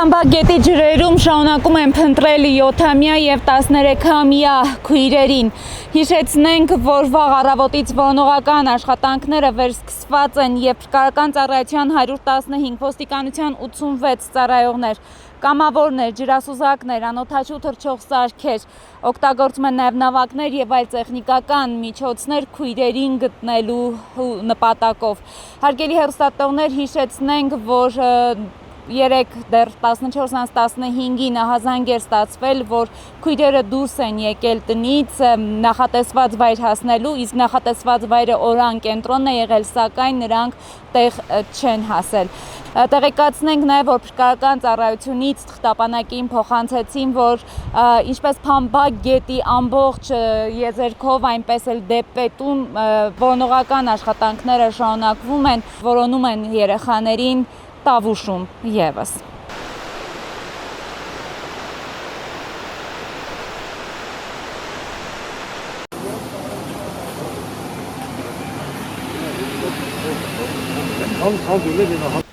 Փամբագետի ջրերում շարունակում են փնտրել 7-ամյա եւ 13-ամյա քույրերին։ Հիշեցնենք, որ վաղ առավոտից որոնողական աշխատանքները վերսկսված են եւ փրկարարական ծառայության 115, ոստիկանության 86 ծառայողներ, կամավորներ, ջրասուզակներ, անօդաչու թռչող սարքեր, օգտագործում են նաեւ նավակներ եւ այլ տեխնիկական միջոցներ քույրերին գտնելու նպատակով։ Հարգելի հեռուստատողներ, հիշեցնենք, որ երեք դեռ 14-15-ին ահազանգ էր ստացվել, որ քույրերը դուրս են եկել տնից նախատեսված վայր հասնելու, իսկ նախատեսված վայրը Օրան կենտրոնն է եղել, սակայն նրանք տեղ չեն հասել։ Տեղեկացնենք նաև, որ փրկարարական ծառայությունից թղթապանակին փոխանցեցին, որ ինչպես Փամբակ գետի ամբողջ եզերքով, այնպես էլ դեպետում որոնողական աշխատանքները շարունակվում են, որոնում են երեխաներին Տավուշում եւս։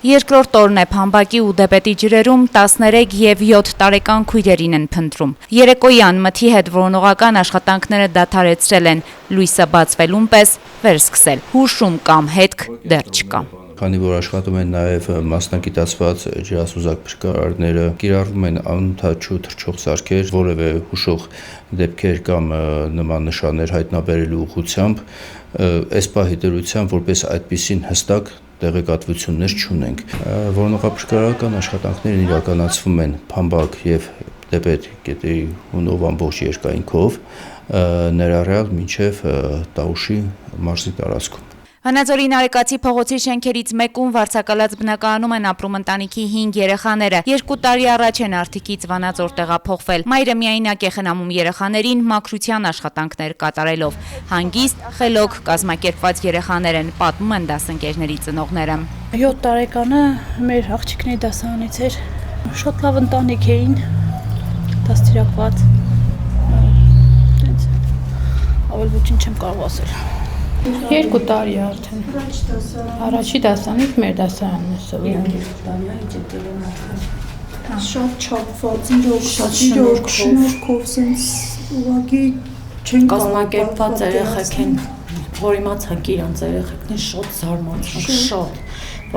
Երկրորդ օրն է Փամբակի ու Դեպետի ջրերում 13 եւ 7 տարեկան քույրերին են փնտրում։ Երեկոյան մթի հետ որոնողական աշխատանքները դադարեցրել են, լույսը բացվելուն պես վերսկսել։ Հուշում կամ հետք դեռ չկա։ Քանի որ աշխատում են նաև մասնագիտացված ջրասուզակ փրկարարները, կիրառվում են անօդաչու թռչող սարքեր, որևէ հուշող դեպքեր կամ նման նշաններ հայտնաբերելու ուղղությամբ, այս պահի դրությամբ որպես այդպիսին հստակ տեղեկատվություններ չունենք։ Որոնողափրկարարական աշխատանքներն իրականացվում են Փամբակ եւ Դեպետ գետի հունով ամբողջ երկայնքով, ներառյալ մինչև Տավուշի մարզի տարածքում։ Վանաձորի Նարեկացի փողոցի շենքերից մեկում վարձակալած բնակարանում են ապրում ընտանիքի 5 երեխաները։ 2 տարի առաջ են արտիկից Վանաձոր տեղափոխվել։ Մայրը միայնակ է խնամում երեխաներին մաքրության աշխատանքներ կատարելով։ Հանգիստ, խելոք կազմակերպված երեխաներ են, պատմում են դասընկերների ծնողները։ 7 տարեկանը մեր աղջիկների դասարանից էր։ Շատ լավ ընտանիք էին, դաստիարակված։ Ավել ոչինչ չեմ կարող ասել։ 2 տարի արդեն։ Առաջի դասանից մեր դասարանն է սովորում։ Շատ չափված, իրոք շնորհքով սենց ուղղակի չեն կազմակերպված երեխեք են, որ իմացանք իրանց երեխեքն են շատ զարմացան, շատ,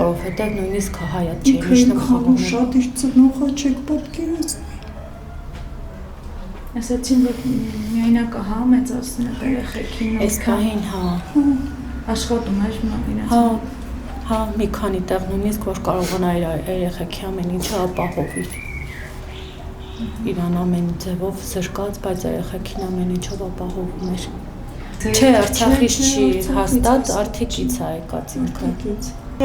որովհետև նույնիսկ հայաց չէին իջնում խաղում։ Շատ իր ծնողը չեք պատկերացնի։ Ասացին, որ միայնակ հա մեծացնի երեխեքին։ Այս պահին հա։ Աշխատում էր իրենց։ Հա, մի քանի տեղ նույնիսկ որ կարողանա իր երեխեքի ամեն ինչը ապահովի։ Իրան ամեն ձևով զրկած, բայց երեխեքին ամեն ինչով ապահովում էր։ Չէ, Արցախից չի, հաստատ Արթիկից է եկած ինքը։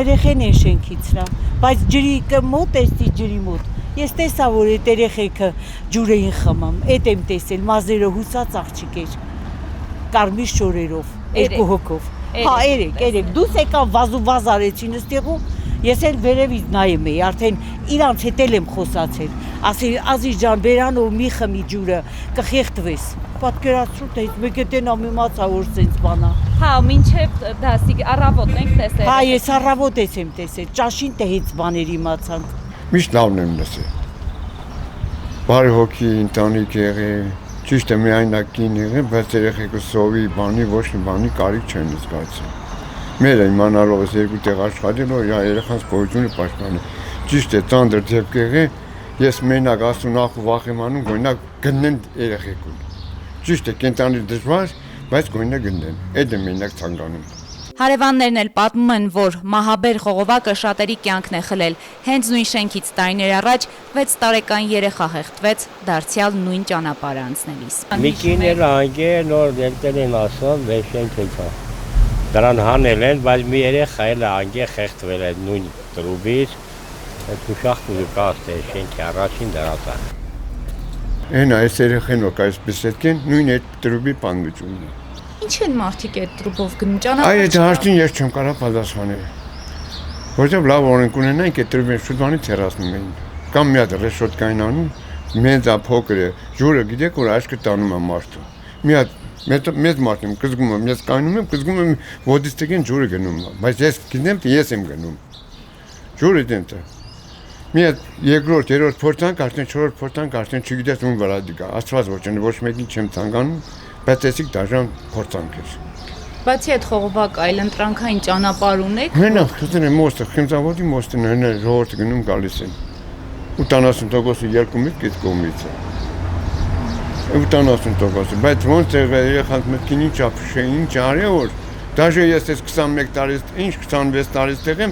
Երեխեն են շենքից նա, բայց ջրի մոտ էստի ջրի մոտ։ Ես տեսա, որ այդ երեխեքը ջուր էին խմում, այդ եմ տեսել, մազերը հուսած աղջիկ էր, կարմիր շորերով, 2 հոգով։ Հա, երեք, դուս եկան վազուվազ արեցին ստեղում, ես էլ վերևից նայում էի, արդեն իրանց հետ եմ խոսացել, ասել Ազիզ ջան, բերանով մի խմի ջուրը, կխեղդվես։ Պատկերացրու թե մեկ էտեն ամիմացա որ սենց բանա։ Հա, մինչև դասի առավոտ ենք տեսել։ Հա, ես առավոտ եմ տեսել, ճաշին տեհից բաներ իմացանք։ Միշտ լավն եմ լսել։ Բարի հոգի ընտանիք եղել, ճիշտ է միայնակին եղել, բայց երեխեքը սովի բանի ոչ մի բանի կարիք չեն զգացել։ Մեր իմանալով ես 2 տեղ աշխատել, որ երեխանց գոյությունը պաշտպանել։ Ճիշտ է, ծանր դեպք եղել, ես մենակ ասում նախ ու վախեմանում, գոնակ գտնեն երեխեքուն։ Ճիշտ է, կենտանի դժվար, բայց գոնե գտնեն։ Այդ եմ մենակ ցանկանում։ Հարևաններն էլ պատմում են, որ մահաբեր խողովակը շատերի կյանքն է խլել։ Հենց նույն շենքից տարիներ առաջ 6 տարեկան երեխա հեղթվեց դարձյալ նույն ճանապարհը անցնելիս։ Մի կին էլ անգե նոր դեպքեր են ասում, վեր շենքը կա։ Դրան հանել են, բայց մի երեխա էլ անգե հեղթվել է նույն տրուբից, այդ ուշախտուղի կաստ է շենքի առաջին դրածան։ Այն այս երեխեն որ այսպես ետքեն նույն այդ տրուբի պանջումն է։ Ինչ են մարդիկ այդ տրուբով գնում ճանապարհ։ Այդ հարցին ես չեմ կարող պատասխանել։ Որտեղ լավ օրենք ունենանք այդ տրուբին շուտվանից հեռացնում էին։ Կամ մի հատ ռեշոտկային անում, մեծ փոքր է, ջուրը գիտեք որ աչքը տանում է մարդը։ Մի հատ մեծ մարդն կզգում եմ, ես կայնում եմ, կզգում եմ ոդից տեկեն ջուրը գնում, բայց ես գիտեմ թե ես եմ գնում։ Ջուրը դենտը։ Մի հատ երկրորդ, երրորդ փորձանք, արդեն չորրորդ փորձանք, արդեն չգիտես ում վրա դիգա։ Աստված ոչ մեկին չեմ ցանկանում, բայց էսիկ դաժան փորձանք էր։ Բացի այդ խողովակ այլ ընտրանքային ճանապարհ ունեք։ Հենա, դու մոստը, խմծավորի մոստն հենա ժողովուրդը գնում գալիս են։ 80%-ը երկումից գետ կողմից է։ 80%, բայց ոնց է երեխանք մտքին ինչ ապշե, ինչ արի որ դաժե ես այս 21 տարից, ինչ 26 տարից տեղեմ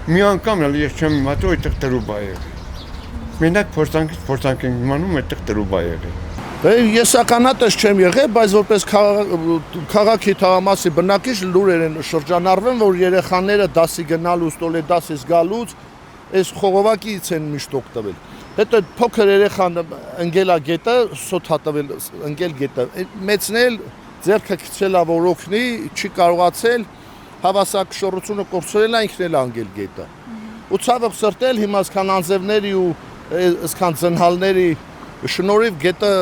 մի անգամ էլ ես չեմ իմացել այդտեղ տրուբա եղել։ Մենակ փորձանք ենք իմանում այդտեղ տրուբա եղել։ Ես ականատես չեմ եղել, բայց որպես քաղաքի թաղամասի բնակիչ լուրեր են շրջանառվել, որ երեխաները դասի գնալուց, տոլեդասից գալուց այս խողովակից են միշտ օգտվել։ Հետո փոքր երեխան ընկելա գետը, սոթա տվել ընկել գետը, մեծնել ձեռքը քչելա որ օգնի, չի կարողացել հավասարակշռությունը կորցրել է ինքն էլ անգել գետը։ Ու ցավը սրտել հիմա այսքան անձևների ու այսքան ծնհալների շնորհիվ գետը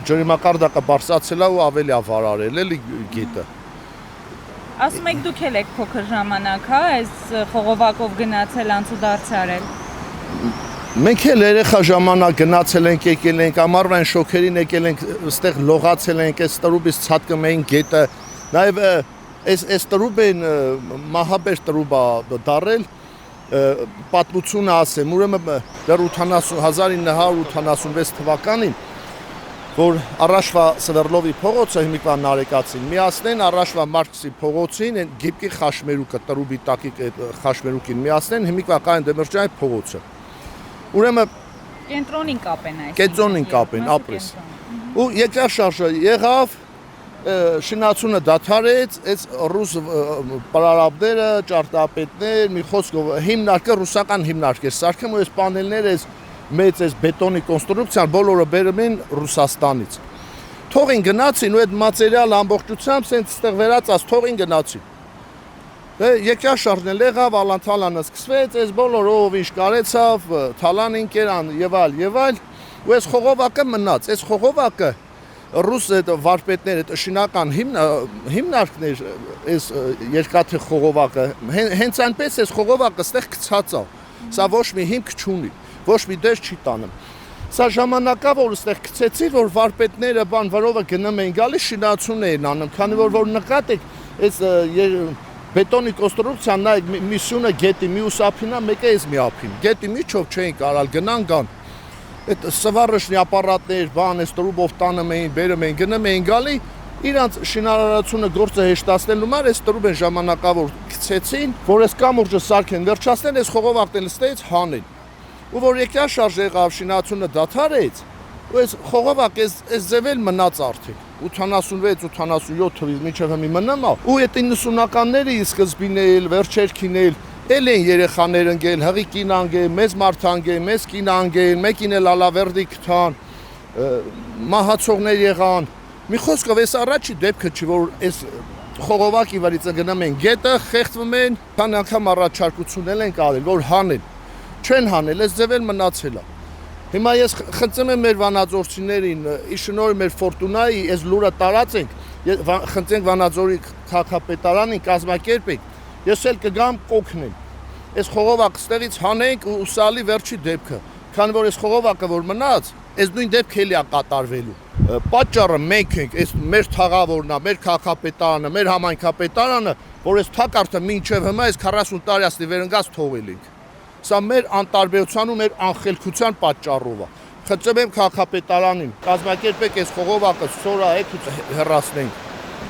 ջրիմակարդակը բարձրացել է ու ավելի է վարարել էլի գետը։ Ասում եք դուք եք փոքր ժամանակ, հա, այս խողովակով գնացել անցուդարձ արել։ Մենք էլ երեխա ժամանակ գնացել ենք, եկել ենք, ամառվան շոքերին եկել ենք, այստեղ լողացել ենք, այս տրուբից ցածկում ենք գետը, նաև այս տրուբեն մահաբեր տրուբա դարել պատմությունը ասեմ, ուրեմն դեռ 1986 թվականին, որ առաջվա Սվերլովի փողոցը հիմիկվա Նարեկացին միացնեն, առաջվա Մարքսի փողոցին, գիպկի խաշմերուկը, տրուբի տակի խաշմերուկին միացնեն, հիմիկվա Կայեն Դեմիրճյանի փողոցը։ Ուրեմն կենտրոնին կապեն այս։ Կենտրոնին կապեն, ապրես։ Ու երկրաշարժը եղավ, շինացությունը դադարեց, այս ռուս պարարաբները, ճարտարապետներ, մի խոսքով հիմնարկը ռուսական հիմնարկ էր սարքեմ ու այս պանելները, այս մեծ այս բետոնի կոնստրուկցիան բոլորը բերում են Ռուսաստանից։ Թողին գնացին ու այդ մատերիալ ամբողջությամբ սենց ստեղ վերածած թողին գնացին։ Երկրաշարժն էլ եղավ, Ալան-Թալանը սկսվեց, այս բոլորը ով ինչ կարեցավ, Թալանին կերան եւ այլ, ու այս խողովակը մնաց, այս խողովակը ռուս վարպետները շինական հիմնարկներ այս երկաթի խողովակը հենց այնպես այս խողովակը ստեղ գցած է, սա ոչ մի հիմք չունի, ոչ մի դեր չի տանում։ Սա ժամանակա որ ստեղ գցեցի, որ վարպետները բան վրովը գնում էին գալիս շինացություն էին անում, քանի որ նկատեք այս բետոնի կոնստրուկցիան նայեք միսյունը գետի մի ուսափինա, մեկը էս մի ափին։ Գետի միջով չէին կարալ գնան գան։ Այդ սվարշնի ապարատներ, բան, այս տրուբով տանում էին, բերում էին, գնում էին գալի, իրանց շինարարությունը գործը հեշտացնելու համար այս տրուբեն ժամանակավոր գցեցին, որ այս կամուրջը սարքեն, վերջացնեն այս խողովակն ստեից հանեն։ Ու որ երկրաշարժ եղավ, շինացությունը դադարեց, ու այս խողովակ այս ձևել մնաց արդեն 86-87 թվականից մինչև հիմա մնում է, ու այդ 90-ականների սկզբին էլ, վերջերքին էլ են երեխաներ ընկել, հղի կին անգել, մեծ մարդ անգել, մեծ կին անգել, մեկին էլ ալավերդի գտան, մահացողներ եղան։ Մի խոսքով այս առաջի դեպքը չի, որ այս խողովակի վրից գնում են գետը, խեղդվում են, քան անգամ առաջարկություններ են արել, որ հանեն։ Չեն հանել, այս ձևել մնացել է։ Հիմա ես խնդրում եմ մեր վանաձորցիներին, ի շնորհիվ մեր ֆորտունայի, այս լուրը տարածենք, խնդրենք Վանաձորի քաղաքապետարանին կազմակերպենք, ես էլ կգամ կօգնեմ։ Այս խողովակը ստեղից հանենք ու սալի վերջի դեպքը, քանի որ այս խողովակը որ մնաց, այս նույն դեպքը էլի է կատարվելու։ Պատճառը մենք ենք, այս մեր թաղավորն է, մեր քաղաքապետարանը, մեր համայնքապետարանը, որ այս թակարդը մինչև հիմա այս 40 տարի վերընկած թողել ենք։ Սա մեր անտարբերության ու մեր անխելքության պատճառով է։ Խնդրում եմ քաղաքապետարանին, կազմակերպեք այս խողովակը, սորահեք ու հեռացնենք։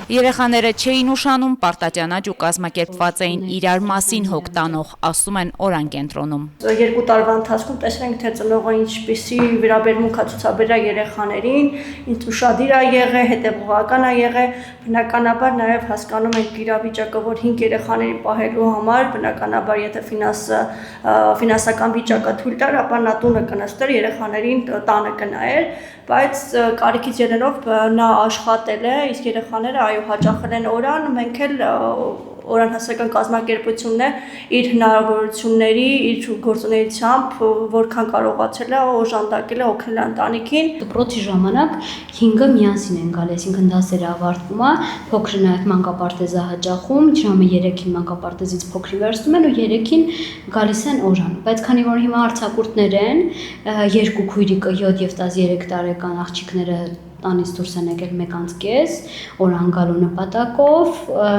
Երեխաները չէին ուշանում, պարտաճանաչ ու կազմակերպված էին իրար մասին հոգ տանող, ասում են օրանկենտրոնում։ 2 տարվա ընթացքում տեսնենք, թե ծնողը ինչպիսի վերաբերմունք է ցուցաբերել երեխաներին, ինչ ուշադիր է եղել, հետևողական է եղել, բնականաբար նաև հասկանում ենք իրավիճակը, որ 5 երեխաներին պահելու համար, բնականաբար եթե ֆինանսական վիճակը թույլ տար, ապա նա տունը կնստեր, երեխաներին տանը կնայեր, բայց կարիքից ելնելով նա աշխատել է, իսկ երեխաները այո հաճախել են օրան, մենք էլ Օրան հասարակական կազմակերպությունն է իր հնարավորությունների, իր գործունեությամբ որքան կարողացել է օժանդակել է օգնել ընտանիքին։ Դպրոցի ժամանակ 5-ը միասին են գալիս, այսինքն դասերը ավարտվում է, փոքրը նաև մանկապարտեզը հաճախում, ժամը 3-ին մանկապարտեզից փոքրի վերցնում են ու 3-ին գալիս են օրան։ Բայց քանի որ հիմա արձակուրդներ են, 2 քույրիկը 7 եւ 13 տարեկան աղջիկները տանից դուրս են եկել 1:30 օրան գալու նպատակով,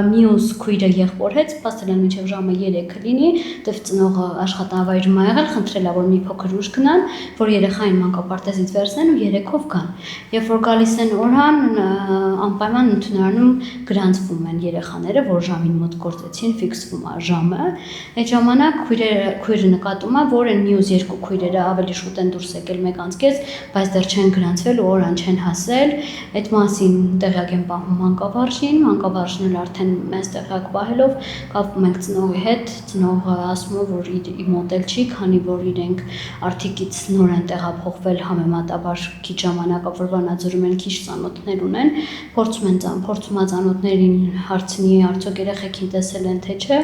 մյուս քույրը եղբոր հետ սպասել են մինչև ժամը 3-ը լինի, դեպ ծնողը աշխատավայրում ա եղել, խնդրել ա որ մի փոքր ուշ գնան, որ երեխային մանկապարտեզից վերցնեն ու 3-ով գան։ Երբ որ գալիս են օրան, անպայման ընդունարանում գրանցվում են երեխաները, որ ժամին մոտ գործեցին, ֆիքսվում է ժամը։ Այդ ժամանակ քույրը նկատում է, որ են մյուս 2 քույրերը ավելի շուտ են դուրս եկել 1:30, բայց դեռ չեն գրանցվել ու օրան չեն հասել։ Այդ մասին տեղյակ են պահում մանկավարժին էլ արդեն մեզ տեղյակ պահելով կապվում ենք ծնողի հետ, ծնողը ասում է, որ իր մոտ էլ չի, քանի որ իրենք արդիկից նոր են տեղափոխվել համեմատաբար քիչ ժամանակով վանաձորում են քիչ ծանոթներ ունեն, փորձում է ծանոթներին հարցնի արդյոք երեխեքին տեսել են թե չէ,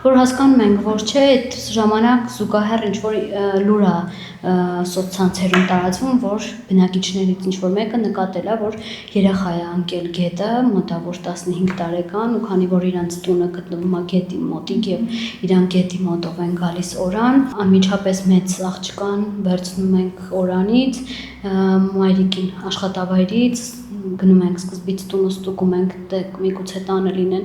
որ հասկանում ենք, որ չէ, այդ ժամանակ զուգահեռ ինչ-որ լուր է սոցցանցերում տարածվում, որ բնակիչներից ինչ-որ մեկը նկատել է, որ երեխա է անկել գետը, մոտավոր 15 տարեկան, ու քանի որ իրանց տունը գտնվում է գետի մոտիկ եւ իրանք գետի մոտով են գալիս օրան, անմիջապես մեծ աղջկան վերցնում ենք օրանից, մայրիկին աշխատավայրից, գնում ենք սկզբից տունը ստուգում ենք, միգուցե տանը լինեն,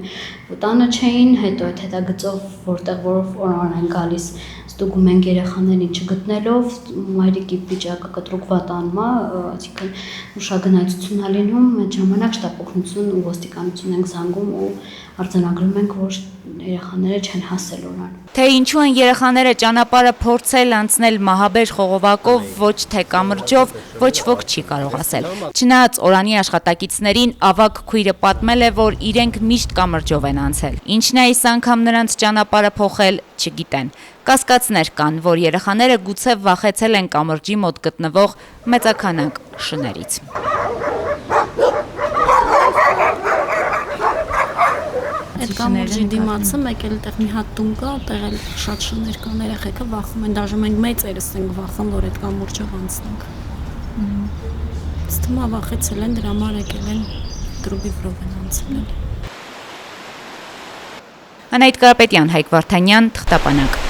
տանը չէին, հետո այդ հետագծով որտեղ որով օրան են գալիս, ստուգում ենք երեխաներին չգտնելով, մայրիկի վիճակը կտրուկ վատանում է, այսինքն ուշագնացություն է լինում, այդ ժամանակ շտապօգնություն ու ոստիկանություն ենք զանգում ու արձանագրում ենք, որ երեխաները չեն հասել օրան։ Թե ինչու են երեխաները ճանապարհը փորձել անցնել մահաբեր խողովակով, ոչ թե կամրջով, ոչ ոք չի կարող ասել։ Չնայած օրանի աշխատակիցներին ավագ քույրը պատմել է, որ իրենք միշտ կամրջով են անցել։ Ինչն է այս անգամ նրանց ճանապարհը փոխել, չգիտեն։ Կասկածներ կան, որ երեխաները գուցե վախեցել են կամրջի մոտ գտնվող մեծաքանակ շներից։ Այդ կամրջի դիմացը մեկ էլ տեղ մի հատ տուն կա, տեղ էլ շատ շներ կան, երեխեքը վախում են, դաժե մենք մեծերս ենք վախում, որ այդ կամուրջով անցնենք։ Ստումա վախեցել են, դրա համար եկել են տրուբի վրով են անցնել։ Անահիտ Կարապետյան, Հայկ Վարդանյան, Թղթապանակ։